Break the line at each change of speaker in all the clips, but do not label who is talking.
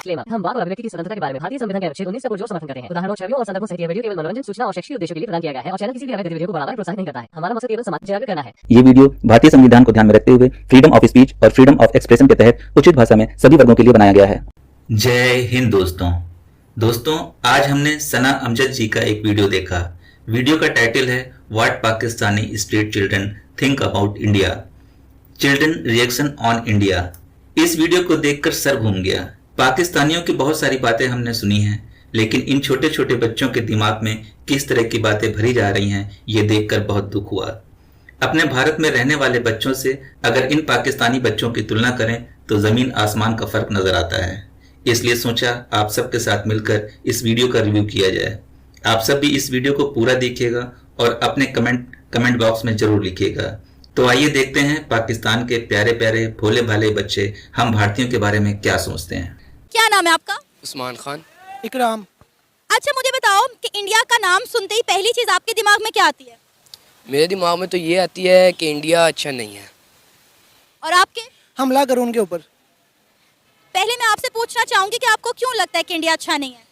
Disclaimer. हम वाक और अभिव्यक्ति की स्वतंत्रता के बारे में भारतीय संविधान के अनुच्छेद 19 का पुरजोर समर्थन करते हैं। उदाहरणों, छवियों और संदर्भों सहित यह वीडियो केवल मनोरंजन, सूचना और शैक्षिक उद्देश्यों के लिए प्रदान किया गया है और चैनल किसी भी अवैध गतिविधियों को बढ़ावा या प्रोत्साहित नहीं करता है। हमारा मकसद केवल समाज जागरूक करना है।
ये वीडियो भारतीय संविधान को ध्यान में रखते हुए फ्रीडम ऑफ स्पीच और फ्रीडम ऑफ एक्सप्रेशन के तहत उचित भाषा में सभी वर्गों के लिए बनाया गया है।
जय हिंद दोस्तों, आज हमने सना अमजद जी का एक वीडियो देखा। वीडियो का टाइटल है what Pakistani street children think about India, children reaction on India. इस वीडियो को देखकर सर घूम गया। पाकिस्तानियों की बहुत सारी बातें हमने सुनी हैं, लेकिन इन छोटे छोटे बच्चों के दिमाग में किस तरह की बातें भरी जा रही हैं, ये देखकर बहुत दुख हुआ। अपने भारत में रहने वाले बच्चों से अगर इन पाकिस्तानी बच्चों की तुलना करें तो जमीन आसमान का फर्क नजर आता है। इसलिए सोचा आप सबके साथ मिलकर इस वीडियो का रिव्यू किया जाए। आप सब भी इस वीडियो को पूरा देखिएगा और अपने कमेंट बॉक्स में जरूर लिखिएगा। तो आइए देखते हैं पाकिस्तान के प्यारे प्यारे भोले भाले बच्चे हम भारतीयों के बारे में क्या सोचते हैं।
क्या नाम है आपका?
उस्मान खान।
इकराम।
अच्छा, मुझे बताओ कि इंडिया का नाम सुनते ही पहली चीज आपके दिमाग में क्या आती है?
मेरे दिमाग में तो ये आती है कि इंडिया अच्छा नहीं है।
और आपके?
हमला करो उनके ऊपर।
पहले मैं आपसे पूछना चाहूंगी कि आपको क्यों लगता है कि इंडिया अच्छा नहीं है?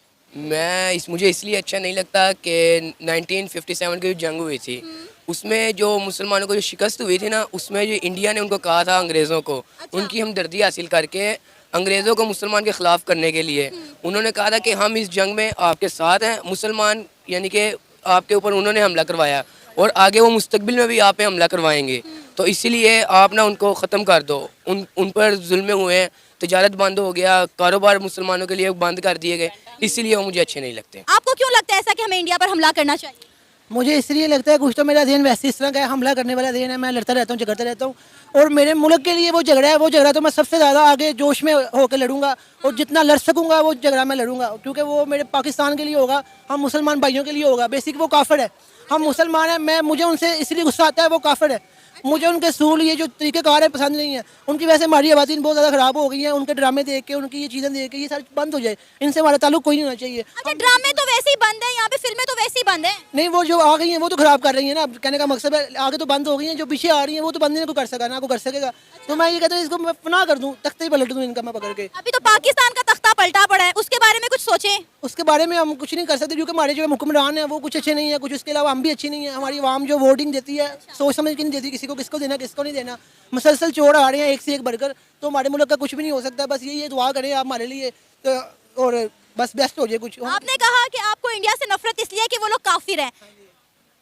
मुझे इसलिए अच्छा नहीं लगता कि 1957 की जो जंग हुई थी उसमें जो मुसलमानों को जो शिकस्त हुई थी ना, उसमें जो इंडिया ने उनको कहा था अंग्रेज़ों को, उनकी हमदर्दी हासिल करके अंग्रेज़ों को मुसलमान के ख़िलाफ़ करने के लिए उन्होंने कहा था कि हम इस जंग में आपके साथ हैं। मुसलमान यानी कि आपके ऊपर उन्होंने हमला करवाया और आगे वो मुस्तकबिल में भी आप पे हमला करवाएंगे, तो इसीलिए आप ना उनको ख़त्म कर दो। उन पर जुल्म हुए हैं, तजारत बंद हो गया, कारोबार मुसलमानों के लिए बंद कर दिए गए, इसीलिए वो मुझे अच्छे नहीं लगते।
आपको क्यों लगता है ऐसा कि हमें इंडिया पर हमला करना चाहिए?
मुझे इसलिए लगता है, कुछ तो मेरा ज़हन वैसे इस तरह का है, हमला करने वाला ज़हन है। मैं लड़ता रहता हूँ, झगड़ता रहता हूँ, और मेरे मुल्क के लिए वो झगड़ा तो मैं सबसे ज़्यादा आगे जोश में होकर लड़ूंगा, और जितना लड़ सकूंगा वो झगड़ा मैं लड़ूंगा, क्योंकि वो मेरे पाकिस्तान के लिए होगा, हम मुसलमान भाइयों के लिए होगा। बेसिक वो काफिर है, हम मुसलमान हैं। मुझे उनसे इसलिए गुस्सा आता है, वो काफिर है। मुझे उनके सूल, ये जो तरीक़ेकार है, पसंद नहीं है। उनकी वैसे हमारी आवाज़ें बहुत ज़्यादा ख़राब हो गई हैं। उनके ड्रामे देख के, उनकी ये चीज़ें देख के ये सारी बंद हो जाए। इनसे हमारा ताल्लुक कोई नहीं होना चाहिए।
अच्छा, ड्रामे तो वैसे ही बंद है, यहाँ पे फिल्में तो वैसे ही बंद है।
नहीं, वो जो आ गई हैं वो तो ख़राब कर रही है ना। कहने का मकसद है आगे तो बंद हो गई हैं, जो पीछे आ रही हैं वो तो बंद नहीं कर सका ना, को कर सकेगा। तो मैं ये कहता हूँ इसको मैं फना कर दूँ, तख्ते ही पलट दूँ इनका मैं पकड़ के।
अभी तो पाकिस्तान का तख्ता पलटा पड़ा है, उसके बारे में कुछ सोचें।
उसके बारे में हम कुछ नहीं कर सकते, क्योंकि हमारे जो हुक्मरान हैं वो कुछ अच्छे नहीं है, कुछ उसके अलावा हम भी अच्छी नहीं है। हमारी आवाम जो वोटिंग देती है सोच समझ के नहीं देती, किसी को किसको देना किसको नहीं देना। मुसलसल चोर आ रहे हैं एक से एक बढ़कर, तो हमारे मुल्क का कुछ भी नहीं हो सकता। बस यही दुआ करें आप हमारे लिए, तो और बस बेस्ट हो जाए कुछ।
आपने कहा कि आपको इंडिया से नफरत इसलिए कि वो लोग काफिर हैं।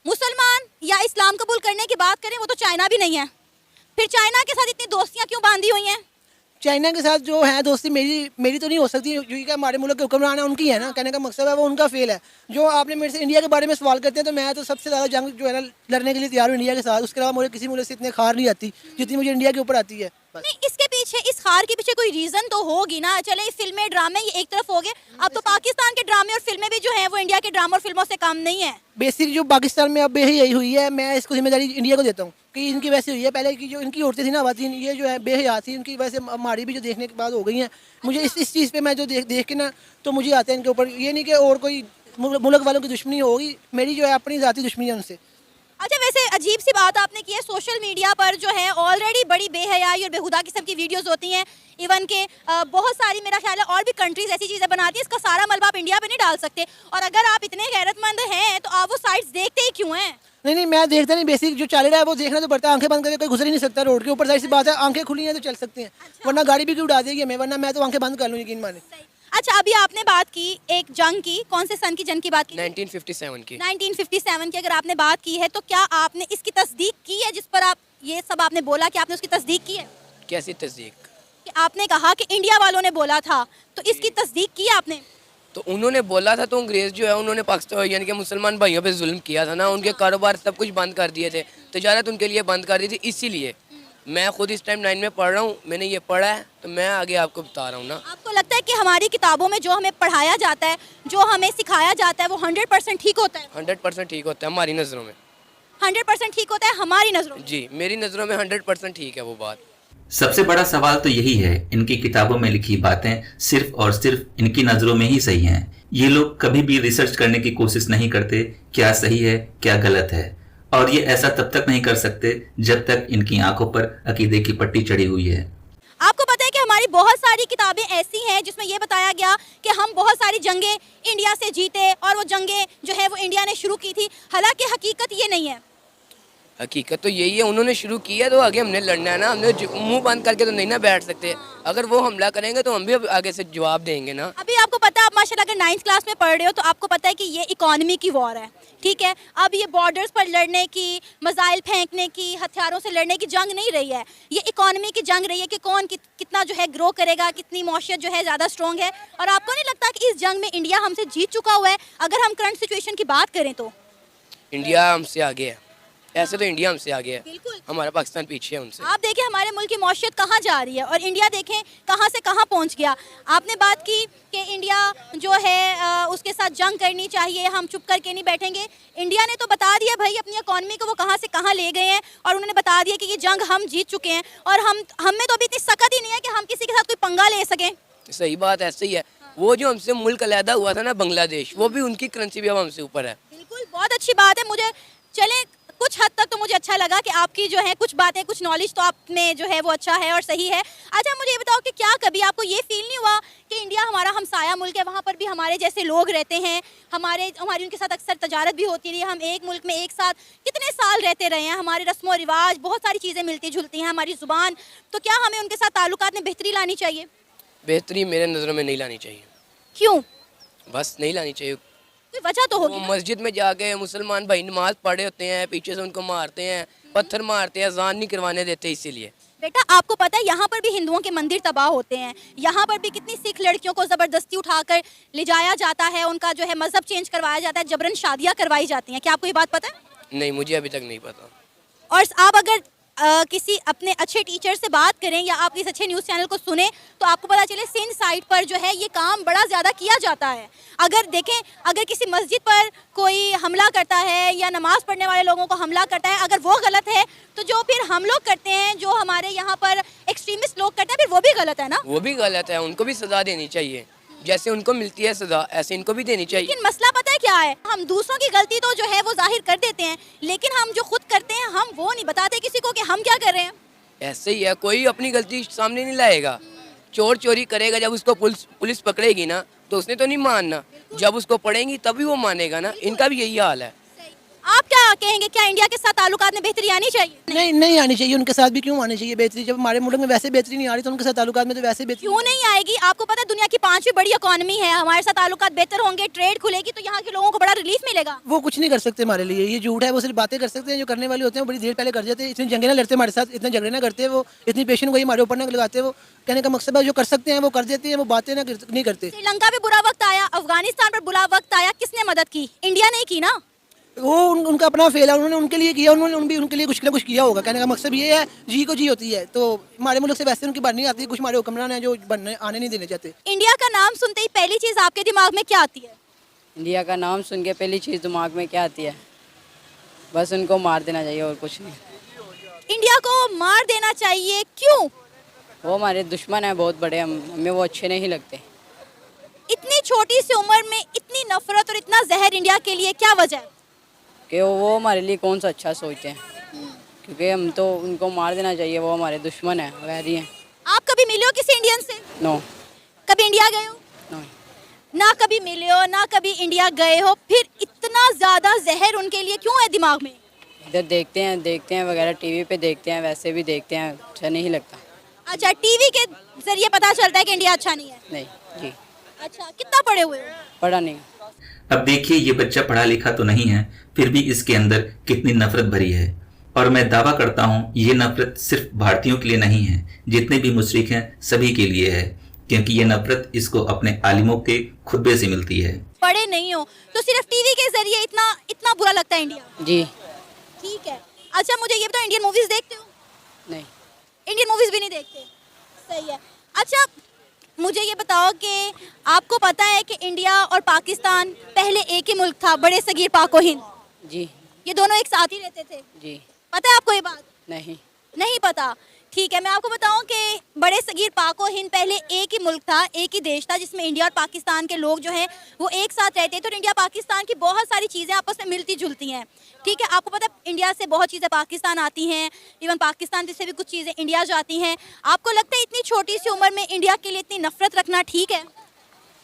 मुसलमान या इस्लाम कबूल करने की बात करें, वो तो चाइना भी नहीं है, फिर चाइना के साथ इतनी दोस्तियां क्यों बांधी हुई हैं?
चाइना के साथ जो है दोस्ती मेरी तो नहीं हो सकती, क्योंकि हमारे मुल्क के हुक्मरान है उनकी है ना। कहने का मकसद है वो उनका फेल है। जो आपने मेरे से इंडिया के बारे में सवाल करते हैं, तो मैं तो सबसे ज़्यादा जंग जो है ना लड़ने के लिए तैयार हूँ इंडिया के साथ। उसके अलावा मुझे किसी मुल्क से इतने खार नहीं आती जितनी मुझे इंडिया के ऊपर आती है।
नहीं, इसके पीछे, इस हार के पीछे कोई रीजन तो होगी ना। चले फिल्में ड्रामे ये एक तरफ हो गए, अब तो पाकिस्तान के ड्रामे और फिल्में भी जो है वो इंडिया के ड्रामे और फिल्मों से कम नहीं है।
बेसिक जो पाकिस्तान में अब बेहयाई हुई है, मैं इसको जिम्मेदारी इंडिया को देता हूँ कि इनकी वैसे हुई है। पहले की जो इनकी औरतें थी ना, खातीन, ये जो है बेहया थी, इनकी वैसे हमारी भी जो देखने के बाद हो गई हैं। मुझे इस चीज़ पे मैं जो देख के ना, तो मुझे आता है इनके ऊपर। ये नहीं कि और कोई मुल्क वालों की दुश्मनी होगी, मेरी जो है अपनी ज़ाती दुश्मनी है उनसे।
अच्छा, वैसे अजीब सी बात आपने की है, सोशल मीडिया पर जो है ऑलरेडी बड़ी बेहयाई और बेहुदा किस्म की वीडियोस होती हैं। इवन के बहुत सारी, मेरा ख्याल है और भी कंट्रीज ऐसी चीज़ें बनाती हैं। इसका सारा मलबा आप इंडिया पे नहीं डाल सकते, और अगर आप इतने गैरतमंद हैं तो आप वो साइट्स देखते ही क्यों हैं?
नहीं, मैं देखता नहीं। बेसिक जो चल रहा है वो देखना तो पड़ता है। आंखें बंद करके कोई गुजर ही नहीं सकता रोड के ऊपर, साइड सी बात है। आंखें खुली हैं तो चल सकते हैं, वरना गाड़ी भी क्यों उड़ा देगी हमें, वरना मैं तो आंखें बंद कर लूँ, यकीन माने।
अच्छा, अभी आपने बात की एक जंग की, कौन से सन की जंग की बात की?
1957 की।
1957 की अगर आपने बात की है, तो क्या आपने इसकी तस्दीक की है, जिस पर आप ये सब आपने बोला, कि आपने उसकी तस्दीक की है?
कैसी तस्दीक?
कि आपने कहा कि इंडिया वालों ने बोला था, तो इसकी तस्दीक की है आपने?
तो उन्होंने बोला था, तो अंग्रेज़ जो है उन्होंने पाकिस्तान यानी कि मुसलमान भाइयों पे जुल्म किया था ना, उनके कारोबार सब कुछ बंद कर दिए थे, तजारत उनके लिए बंद कर दी थी। इसीलिए मैं खुद इस टाइम 9 में पढ़ रहा हूँ, मैंने ये पढ़ा है, तो मैं आगे आपको बता रहा हूँ ना।
आपको लगता है कि हमारी किताबों में जो हमें पढ़ाया जाता है, जो हमें सिखाया जाता है, वो 100% ठीक होता है?
100% ठीक होता है हमारी नज़रों में।
100% ठीक होता है हमारी नज़रों में?
जी, मेरी नज़रों में 100% ठीक है वो बात।
सबसे बड़ा सवाल तो यही है, इनकी किताबों में लिखी बातें सिर्फ और सिर्फ इनकी नज़रों में ही सही हैं। ये लोग कभी भी रिसर्च करने की कोशिश नहीं करते क्या सही है क्या गलत है, और ये ऐसा तब तक नहीं कर सकते जब तक इनकी आंखों पर अकीदे की पट्टी चढ़ी हुई है।
आपको पता है कि हमारी बहुत सारी किताबें ऐसी हैं जिसमें ये बताया गया कि हम बहुत सारी जंगें इंडिया से जीते और वो जंगें जो है वो इंडिया ने शुरू की थी, हालांकि हकीकत ये नहीं है।
हकीकत तो यही है, उन्होंने शुरू किया तो आगे हमने लड़ना है ना, हमने मुंह बंद करके तो नहीं ना बैठ सकते। अगर वो हमला करेंगे तो हम भी आगे से जवाब देंगे ना।
अभी आपको पता है, आप माशाल्लाह अगर 9th क्लास में पढ़ रहे हो तो आपको पता है कि ये इकोनॉमी की वॉर है, ठीक है। अब ये बॉर्डर्स पर लड़ने की, मिसाइल फेंकने की, हथियारों से लड़ने की जंग नहीं रही है, ये इकोनॉमी की जंग रही है कि कौन कितना जो है ग्रो करेगा, कितनी मौशियत जो है ज़्यादा स्ट्रॉन्ग है। और आपको नहीं लगता कि इस जंग में इंडिया हमसे जीत चुका हुआ है? अगर हम करंट सिचुएशन की बात करें तो
इंडिया हमसे आगे है, ऐसे तो इंडिया हमसे आगे है,
बिल्कुल।
हमारा पाकिस्तान पीछे है उनसे।
आप देखें हमारे मुल्क की मौशियत कहाँ जा रही है और इंडिया देखें कहाँ से कहाँ पहुँच गया। आपने बात की कि इंडिया जो है उसके साथ जंग करनी चाहिए, हम चुप करके नहीं बैठेंगे। इंडिया ने तो बता दिया भाई अपनी इकॉनमी को वो कहाँ से कहाँ ले गए हैं, और उन्होंने बता दिया कि ये जंग हम जीत चुके हैं, और हम में तो अभी इतनी सकत ही नहीं है कि हम किसी के साथ कोई पंगा ले सकें।
सही बात ऐसे ही है। वो जो हमसे मुल्क अलहदा हुआ था ना बांग्लादेश, वो भी उनकी करेंसी भी अब हमसे ऊपर है।
बिल्कुल, बहुत अच्छी बात है। मुझे चले कुछ हद तक तो मुझे अच्छा लगा कि आपकी जो है कुछ बातें, कुछ नॉलेज तो आप में जो है वो अच्छा है और सही है। अच्छा मुझे ये बताओ कि क्या कभी आपको ये फील नहीं हुआ कि इंडिया हमारा हमसाया मुल्क है, वहाँ पर भी हमारे जैसे लोग रहते हैं, हमारी उनके साथ अक्सर तजारत भी होती रही है, हम एक मुल्क में एक साथ कितने साल रहते रहे हैं, हमारे रस्म व रिवाज, बहुत सारी चीज़ें मिलती जुलती हैं, हमारी ज़ुबान, तो क्या हमें उनके साथ ताल्लुकात में बेहतरी लानी चाहिए?
बेहतरी मेरे नज़रों में नहीं लानी चाहिए।
क्यों?
बस नहीं लानी चाहिए।
कोई वजह तो होगी।
वो मस्जिद में जाके मुसलमान भाई नमाज पढ़े होते हैं, पीछे से उनको मारते हैं, पत्थर मारते हैं, अज़ान नहीं करवाने देते इसीलिए।
बेटा आपको पता है यहाँ पर भी हिंदुओं के मंदिर तबाह होते हैं, यहाँ पर भी कितनी सिख लड़कियों को ज़बरदस्ती उठाकर ले जाया जाता है, उनका जो है मज़हब चेंज करवाया जाता है, जबरन शादियाँ करवाई जाती हैं। क्या आपको ये बात पता है?
नहीं, मुझे अभी तक नहीं पता।
और आप अगर किसी अपने अच्छे टीचर से बात करें या आप किसी अच्छे न्यूज़ चैनल को सुने तो आपको पता चले सिंध साइड पर जो है ये काम बड़ा ज़्यादा किया जाता है। अगर देखें, अगर किसी मस्जिद पर कोई हमला करता है या नमाज पढ़ने वाले लोगों को हमला करता है, अगर वो गलत है तो जो फिर हम लोग करते हैं, जो हमारे यहाँ पर एक्सट्रीमिस्ट लोग करते हैं, फिर वो भी गलत है ना?
वो भी गलत है, उनको भी सज़ा देनी चाहिए। जैसे उनको मिलती है सज़ा, ऐसे इनको भी देनी चाहिए।
लेकिन मसला पता है क्या है, हम दूसरों की गलती तो जो है वो जाहिर कर देते हैं, लेकिन हम जो खुद करते हैं हम वो नहीं बताते किसी को कि हम क्या कर रहे हैं।
ऐसे ही है, कोई अपनी गलती सामने नहीं लाएगा। चोर चोरी करेगा, जब उसको पुलिस पकड़ेगी ना तो उसने तो नहीं मानना, जब उसको पड़ेंगी तभी वो मानेगा ना। इनका भी यही हाल है।
आप क्या कहेंगे, क्या इंडिया के साथ ताल्लुकात में बेहतरी आनी चाहिए?
नहीं आनी चाहिए। उनके साथ भी क्यों आनी चाहिए बेहतरी? जब हमारे मुल्क में वैसे बेहतरी नहीं आ रही तो उनके साथ ताल्लुकात में तो वैसे बेहतरी
क्यों नहीं आएगी? आपको पता है दुनिया की 5वीं बड़ी इकोनॉमी है, हमारे साथ ताल्लुकात बेहतर होंगे, ट्रेड खुलेगी तो यहाँ के लोगों को बड़ा रिलीफ मिलेगा।
वो कुछ नहीं कर सकते हमारे लिए, ये झूठ है। वो सिर्फ बातें कर सकते हैं, जो करने वाले होते हैं बड़ी देर पहले कर जाते हैं। इतनी जंगे ना लड़ते हमारे साथ, इतने झगड़े ना करते, वो इतनी पेशेंट वही हमारे ऊपर ना लगाते। वो कहने का मकसद है जो कर सकते हैं वो कर देते हैं, वो बातें नहीं करते।
श्रीलंका में बुरा वक्त आया, अफगानिस्तान पर बुरा वक्त आया, किसने मदद की? इंडिया ने की ना।
वो उनका अपना फेल है, उन्होंने उनके लिए किया, उन्होंने उनके लिए कुछ ना कुछ किया होगा। कहने का मकसद ये है, जी को जी होती है। तो हमारे मुल्क से वैसे उनकी बात नहीं आती। कुछ हमारे हुक्मरान हैं जो बनने आने नहीं देने चाहते।
इंडिया का नाम सुनते ही पहली चीज आपके दिमाग में क्या आती है?
इंडिया का नाम सुन के पहली चीज़ दिमाग में क्या आती है? बस उनको मार देना चाहिए और कुछ नहीं।
इंडिया को मार देना चाहिए, क्यों?
वो हमारे दुश्मन हैं बहुत बड़े, हमें वो अच्छे नहीं लगते।
इतनी छोटी सी उम्र में इतनी नफरत और इतना जहर इंडिया के लिए, क्या वजह है?
कि वो हमारे लिए कौन सा अच्छा सोचते हैं, क्योंकि हम तो उनको मार देना चाहिए। वो हमारे दुश्मन हैं, वैरी हैं।
आप कभी मिले हो किसी इंडियन से?
नो।
कभी इंडिया गए हो?
नो।
ना कभी मिले हो, ना कभी इंडिया गए हो, फिर इतना ज्यादा जहर उनके लिए क्यों है दिमाग में?
इधर देखते हैं वगैरह, टीवी पे देखते हैं, वैसे भी देखते हैं, अच्छा नहीं लगता।
अच्छा, टीवी के जरिए पता चलता है कि इंडिया अच्छा नहीं है?
नहीं जी।
अच्छा, कितना पढ़े हुए हो?
पढ़ा नहीं।
अब देखिए ये बच्चा पढ़ा लिखा तो नहीं है, फिर भी इसके अंदर कितनी नफरत भरी है। और मैं दावा करता हूँ ये नफरत सिर्फ भारतीयों के लिए नहीं है, जितने भी मुशरिक हैं सभी के लिए है, क्योंकि ये नफरत इसको अपने आलिमों के खुतबे से मिलती है।
पढ़े नहीं हो तो सिर्फ टीवी के जरिए इतना बुरा लगता है इंडिया?
जी।
ठीक है। अच्छा मुझे ये बताओ, इंडियन मूवीज देखते हो?
नहीं।
इंडियन मूवीज भी नहीं देखते? सही है। अच्छा मुझे ये बताओ कि आपको पता है कि इंडिया और पाकिस्तान पहले एक ही मुल्क था, बड़े सगीर पाको हिंद?
जी।
ये दोनों एक साथ ही रहते थे?
जी।
पता है आपको ये बात?
नहीं।
नहीं पता? ठीक है, मैं आपको बताऊं कि बड़े सगीर पाको हिंद पहले एक ही मुल्क था, एक ही देश था, जिसमें इंडिया और पाकिस्तान के लोग जो हैं वो एक साथ रहते थे। तो इंडिया पाकिस्तान की बहुत सारी चीज़ें आपस में मिलती जुलती हैं। ठीक है, आपको पता है इंडिया से बहुत चीज़ें पाकिस्तान आती हैं, इवन पाकिस्तान से भी कुछ चीज़ें इंडिया जाती हैं। आपको लगता है इतनी छोटी सी उम्र में इंडिया के लिए इतनी नफरत रखना ठीक है?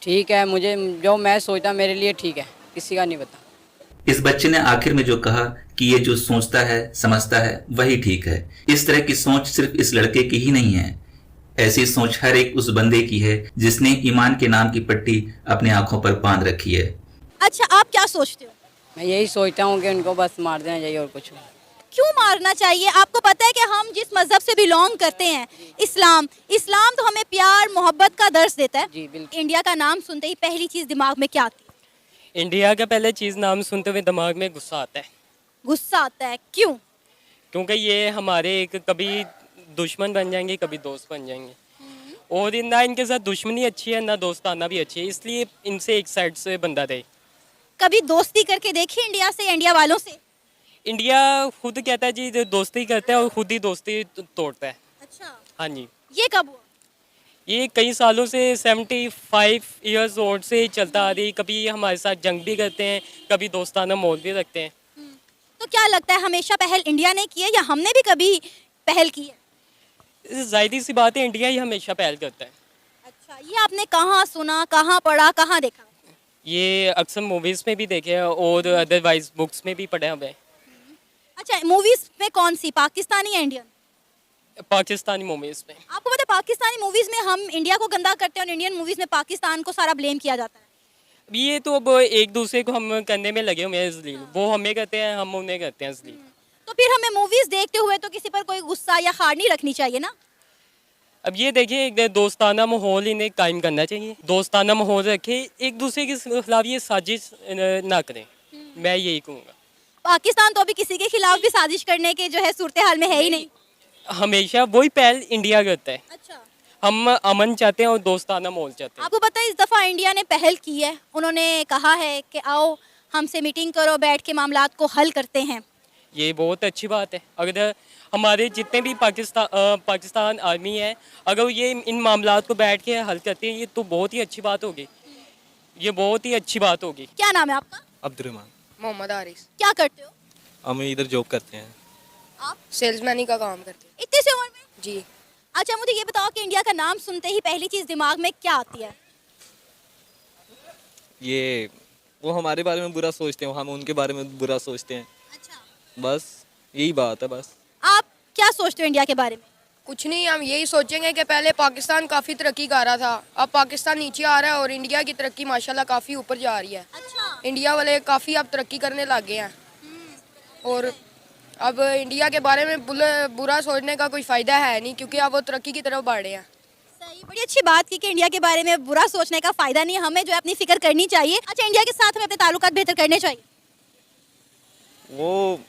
ठीक है, मुझे जो मैं सोचता मेरे लिए ठीक है, किसी का नहीं पता।
इस बच्चे ने आखिर में जो कहा कि ये जो सोचता है समझता है वही ठीक है। इस तरह की सोच सिर्फ इस लड़के की ही नहीं है, ऐसी सोच हर एक उस बंदे की है जिसने ईमान के नाम की पट्टी अपनी आंखों पर बांध रखी है।
अच्छा, आप क्या सोचते हो?
मैं यही सोचता हूँ कि उनको बस मार देना चाहिए और कुछ नहीं।
क्यों मारना चाहिए? आपको पता है कि हम जिस मजहब से बिलोंग करते हैं, इस्लाम तो हमें प्यार मोहब्बत का दर्स देता है।
जी बिल्कुल।
इंडिया का नाम सुनते ही पहली चीज दिमाग में क्या आती है?
इंडिया का पहले चीज़ नाम सुनते हुए दिमाग में गुस्सा आता है,
गुस्सा आता है। क्यों?
क्योंकि ये हमारे एक कभी दुश्मन बन जाएंगे कभी दोस्त बन जाएंगे, और ना इनके साथ दुश्मनी अच्छी है ना दोस्ताना भी अच्छी है, इसलिए इनसे एक साइड से बंदा दे।
कभी दोस्ती करके देखी इंडिया से या इंडिया वालों से?
इंडिया खुद कहता है जी दोस्ती करता है और खुद ही दोस्ती तोड़ता है।
अच्छा,
हाँ जी,
ये कब हुआ?
ये कई सालों से 75 ईयर्स ओल्ड से चलता आ रही। कभी हमारे साथ जंग भी करते हैं, कभी दोस्ताना मोल भी रखते हैं।
तो क्या लगता है हमेशा पहल इंडिया ने की है या हमने भी कभी पहल की है?
जाहिर सी बात है, इंडिया ही हमेशा पहल करता है।
अच्छा, ये आपने कहाँ सुना, कहाँ पढ़ा, कहाँ देखा?
ये अक्सर मूवीज़ में भी देखे हैं और अदरवाइज बुक्स में भी पढ़े हुए।
अच्छा, मूवीज में कौन सी, पाकिस्तानी या इंडियन?
पाकिस्तानी मूवीज़ में।
आपको पता है पाकिस्तानी मूवीज में हम इंडिया को गंदा करते हैं और इंडियन मूवीज में पाकिस्तान को सारा ब्लेम किया जाता है।
अब ये तो अब एक दूसरे को हम करने में लगे हुए हैं इसलिए, वो हमें करते हैं हम उन्हें करते हैं इसलिए।
तो फिर हमें मूवीज देखते हुए तो किसी पर कोई गुस्सा या खार नहीं रखनी चाहिए ना?
अब ये देखिए, एक दोस्ताना माहौल इन्हें कायम करना चाहिए, दोस्ताना माहौल रखे, एक दूसरे के खिलाफ ये साजिश ना करें, मैं यही कहूँगा।
पाकिस्तान तो अभी किसी के खिलाफ भी साजिश करने के जो है सूरत हाल में है ही नहीं।
हमेशा वही पहल इंडिया करता है।
अच्छा,
हम अमन चाहते हैं और दोस्ताना माहौल चाहते हैं।
आपको पता है इस दफ़ा इंडिया ने पहल की है, उन्होंने कहा है कि आओ हमसे मीटिंग करो, बैठ के मामलात को हल करते हैं।
ये बहुत अच्छी बात है। अगर हमारे जितने भी पाकिस्तान आर्मी है, अगर ये इन मामलात को बैठ के हल करते हैं, ये तो बहुत ही अच्छी बात होगी, ये बहुत ही अच्छी बात होगी।
क्या नाम है आपका?
अब्दुर्रहमान।
मोहम्मद हारिस।
क्या करते हो
हम इधर जॉब करते हैं।
आप?
सेल्समैनी का काम करते हैं।
इतनी सी उम्र में?
जी।
अच्छा, मुझे ये बताओ कि इंडिया का नाम सुनते ही पहली चीज दिमाग में क्या आती है?
ये वो हमारे बारे में बुरा सोचते हैं, हम उनके बारे में बुरा सोचते हैं,
अच्छा,
बस यही बात है। बस
आप क्या सोचते हो इंडिया के बारे में?
कुछ नहीं, हम यही सोचेंगे कि पहले पाकिस्तान काफ़ी तरक्की कर रहा था, अब पाकिस्तान नीचे आ रहा है और इंडिया की तरक्की माशाल्लाह काफ़ी ऊपर जा रही है।
अच्छा,
इंडिया वाले काफ़ी अब तरक्की करने लग गए हैं और अब इंडिया के बारे में बुरा सोचने का कोई फ़ायदा है नहीं, क्योंकि अब वो तरक्की की तरफ बढ़ रहे हैं।
सही, बड़ी अच्छी बात की कि इंडिया के बारे में बुरा सोचने का फायदा नहीं, हमें जो है अपनी फिक्र करनी चाहिए। अच्छा, इंडिया के साथ हमें अपने ताल्लुकात बेहतर करने चाहिए।
वो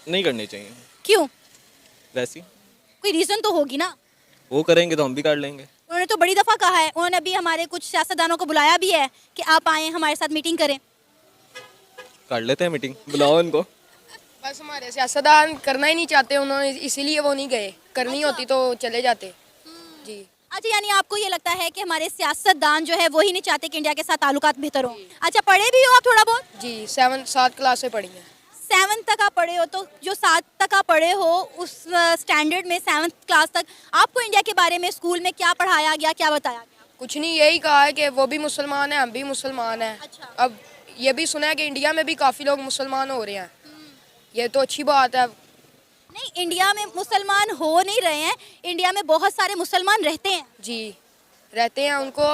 नहीं करने चाहिए।
क्यों?
वैसी
कोई रीजन तो होगी ना।
वो करेंगे तो हम भी कर लेंगे।
उन्होंने तो बड़ी दफ़ा कहा है, उन्होंने अभी हमारे कुछ सियासतदानों को बुलाया भी है कि आप आएँ हमारे साथ मीटिंग करें।
कर लेते हैं मीटिंग, बुलाओ उनको।
बस हमारे सियासतदान करना ही नहीं चाहते उन्होंने, इसीलिए वो नहीं गए, करनी होती तो चले जाते। जी।
अच्छा, यानी आपको ये लगता है कि हमारे सियासतदान जो है वो ही नहीं चाहते कि इंडिया के साथ ताल्लुकात बेहतर हो। अच्छा, पढ़े भी हो आप थोड़ा बहुत?
जी, 7 क्लास से पढ़ी हैं।
7 तक आप पढ़े हो, तो जो 7 तक आप पढ़े हो उस स्टैंडर्ड में 7th क्लास तक आपको इंडिया के बारे में स्कूल में क्या पढ़ाया गया, क्या बताया गया?
कुछ नहीं, यही कहा है कि वो भी मुसलमान है, हम भी मुसलमान हैं।
अच्छा।
अब ये भी सुना है कि इंडिया में भी काफ़ी लोग मुसलमान हो रहे हैं, ये तो अच्छी बात है।
नहीं, इंडिया में मुसलमान हो नहीं रहे हैं, इंडिया में बहुत सारे मुसलमान रहते हैं।
जी, रहते हैं, उनको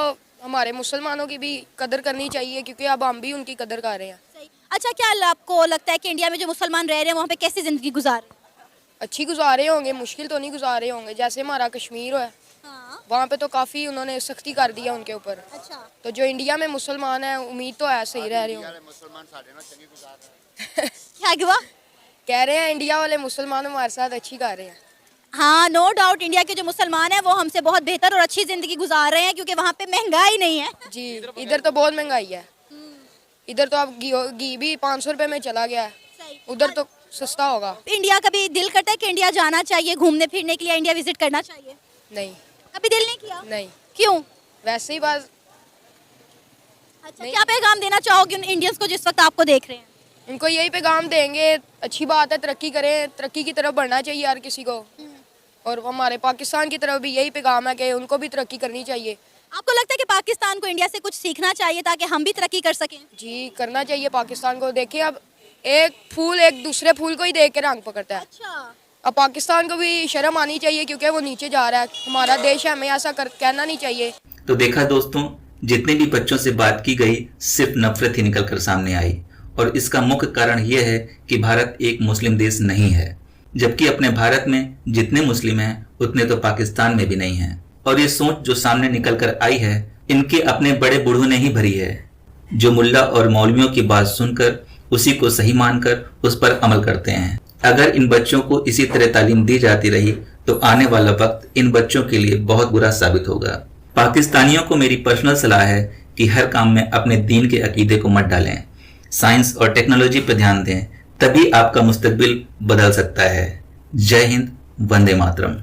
हमारे मुसलमानों की भी कदर करनी चाहिए, क्योंकि अब हम भी उनकी कदर कर रहे हैं।
सही। अच्छा, क्या आपको लगता है कि इंडिया में जो मुसलमान रह रहे हैं वहाँ पे कैसी ज़िंदगी गुजार रहे हैं?
अच्छी गुजारे होंगे, मुश्किल तो नहीं गुजारे होंगे। जैसे हमारा कश्मीर है,
हाँ।
वहाँ पे तो काफ़ी उन्होंने सख्ती कर दिया उनके ऊपर।
अच्छा,
तो जो इंडिया में मुसलमान है, उम्मीद तो ऐसे ही रह रहे होंगे।
क्या हुआ?
कह रहे हैं इंडिया वाले मुसलमान हमारे साथ अच्छी कर रहे हैं।
हाँ, नो डाउट इंडिया के जो मुसलमान हैं वो हमसे बहुत बेहतर और अच्छी ज़िंदगी गुजार रहे हैं, क्योंकि वहाँ पे महंगाई नहीं है।
जी, इधर तो बहुत महंगाई है, इधर तो अब घी भी 500 रुपये में चला गया है,
सही।
उधर तो
सस्ता होगा।
इंडिया कभी दिल करता है कि इंडिया जाना चाहिए घूमने फिरने के लिए, इंडिया विजिट करना चाहिए?
नहीं,
कभी दिल नहीं किया?
नहीं,
क्यों?
वैसे ही बस।
अच्छा, क्या पैगाम देना चाहोगे उन इंडियंस को जिस वक्त आपको देख रहे हैं?
उनको यही पैगाम देंगे, अच्छी बात है, तरक्की करें, तरक्की की तरफ बढ़ना चाहिए हर किसी को। और हमारे पाकिस्तान की तरफ भी यही पैगाम है कि उनको भी तरक्की करनी चाहिए।
आपको लगता है कि पाकिस्तान को इंडिया से कुछ सीखना चाहिए ताकि हम भी तरक्की कर सकें?
जी, करना चाहिए पाकिस्तान को। देखिए अब एक फूल एक दूसरे फूल को ही देख के रंग पकड़ता है।
अच्छा,
अब पाकिस्तान को भी शर्म आनी चाहिए क्योंकि वो नीचे जा रहा है। हमारा देश है, हमें ऐसा कहना नहीं चाहिए।
तो देखा दोस्तों, जितने भी बच्चों से बात की गई सिर्फ नफरत ही निकल कर सामने आई, और इसका मुख्य कारण यह है कि भारत एक मुस्लिम देश नहीं है, जबकि अपने भारत में जितने मुस्लिम हैं उतने तो पाकिस्तान में भी नहीं हैं। और ये सोच जो सामने निकल कर आई है, इनके अपने बड़े बूढ़ों ने ही भरी है, जो मुल्ला और मौलवियों की बात सुनकर उसी को सही मानकर उस पर अमल करते हैं। अगर इन बच्चों को इसी तरह तालीम दी जाती रही तो आने वाला वक्त इन बच्चों के लिए बहुत बुरा साबित होगा। पाकिस्तानियों को मेरी पर्सनल सलाह है कि हर काम में अपने दीन के अकीदे को मत डालें, साइंस और टेक्नोलॉजी पर ध्यान दें, तभी आपका मुस्तकबिल बदल सकता है। जय हिंद, वंदे मातरम।